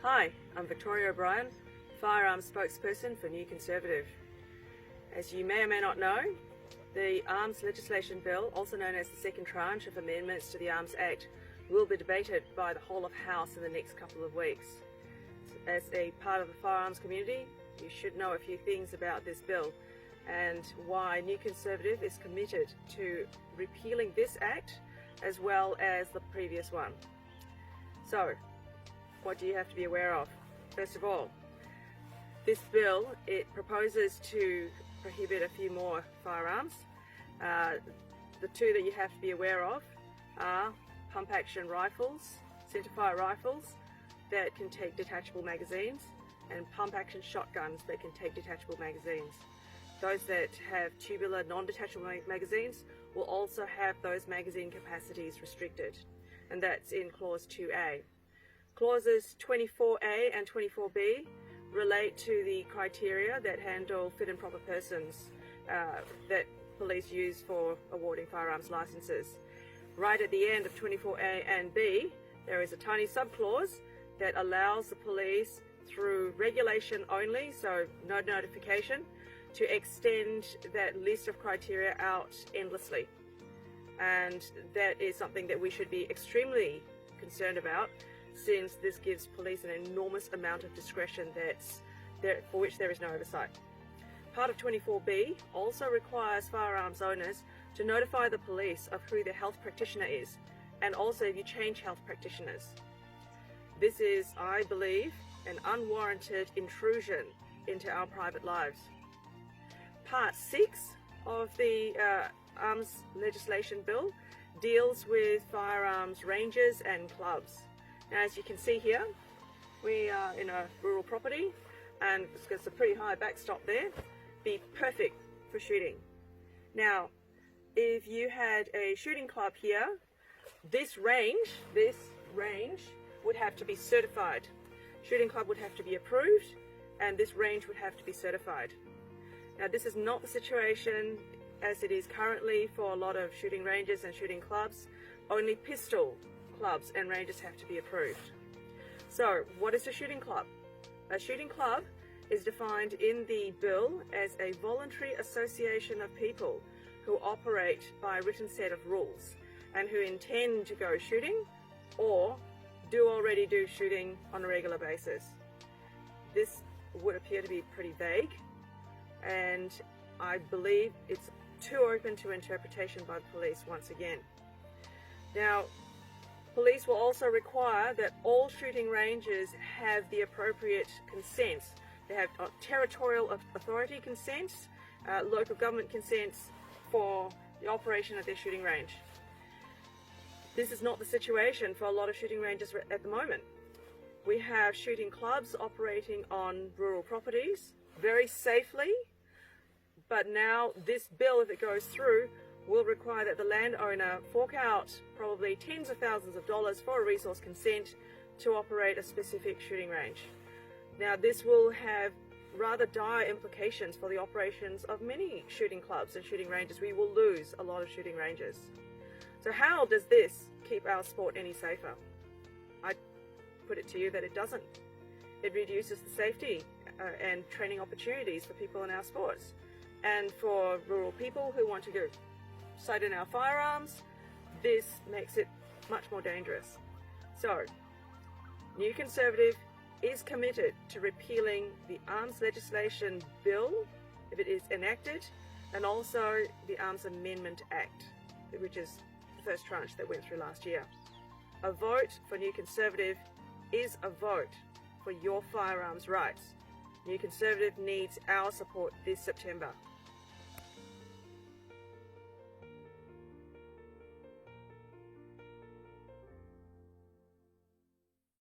Hi, I'm Victoria O'Brien, Firearms Spokesperson for New Conservative. As you may or may not know, the Arms Legislation Bill, also known as the second tranche of amendments to the Arms Act, will be debated by the whole of House in the next couple of weeks. As a part of the firearms community, you should know a few things about this bill and why New Conservative is committed to repealing this Act as well as the previous one. So, what do you have to be aware of? First of all, this bill, it proposes to prohibit a few more firearms. The two that you have to be aware of are pump-action rifles, centerfire rifles that can take detachable magazines, and pump-action shotguns that can take detachable magazines. Those that have tubular non-detachable magazines will also have those magazine capacities restricted, and that's in Clause 2A. Clauses 24A and 24B relate to the criteria that handle fit and proper persons that police use for awarding firearms licenses. Right at the end of 24A and B, there is a tiny subclause that allows the police, through regulation only, so no notification, to extend that list of criteria out endlessly. And that is something that we should be extremely concerned about, since this gives police an enormous amount of discretion for which there is no oversight. Part of 24B also requires firearms owners to notify the police of who their health practitioner is, and also if you change health practitioners. This is, I believe, an unwarranted intrusion into our private lives. Part 6 of the Arms Legislation Bill deals with firearms ranges and clubs. Now, as you can see here, we are in a rural property and it's a pretty high backstop there. Be perfect for shooting. Now, if you had a shooting club here, this range would have to be certified. Shooting club would have to be approved, and this range would have to be certified. Now, this is not the situation as it is currently for a lot of shooting ranges and shooting clubs. Only pistol clubs and ranges have to be approved. So, what is a shooting club? A shooting club is defined in the bill as a voluntary association of people who operate by a written set of rules and who intend to go shooting or do already do shooting on a regular basis. This would appear to be pretty vague, and I believe it's too open to interpretation by the police once again. Now, police will also require that all shooting ranges have the appropriate consents. They have territorial authority consents, local government consents for the operation of their shooting range. This is not the situation for a lot of shooting ranges at the moment. We have shooting clubs operating on rural properties very safely, but now this bill, if it goes through, will require that the landowner fork out probably tens of thousands of dollars for a resource consent to operate a specific shooting range. Now, this will have rather dire implications for the operations of many shooting clubs and shooting ranges. We will lose a lot of shooting ranges. So how does this keep our sport any safer? I put it to you that it doesn't. It reduces the safety and training opportunities for people in our sports. And for rural people who want to go sight in our firearms, this makes it much more dangerous. So, New Conservative is committed to repealing the Arms Legislation Bill, if it is enacted, and also the Arms Amendment Act, which is the first tranche that went through last year. A vote for New Conservative is a vote for your firearms rights. New Conservative needs our support this September.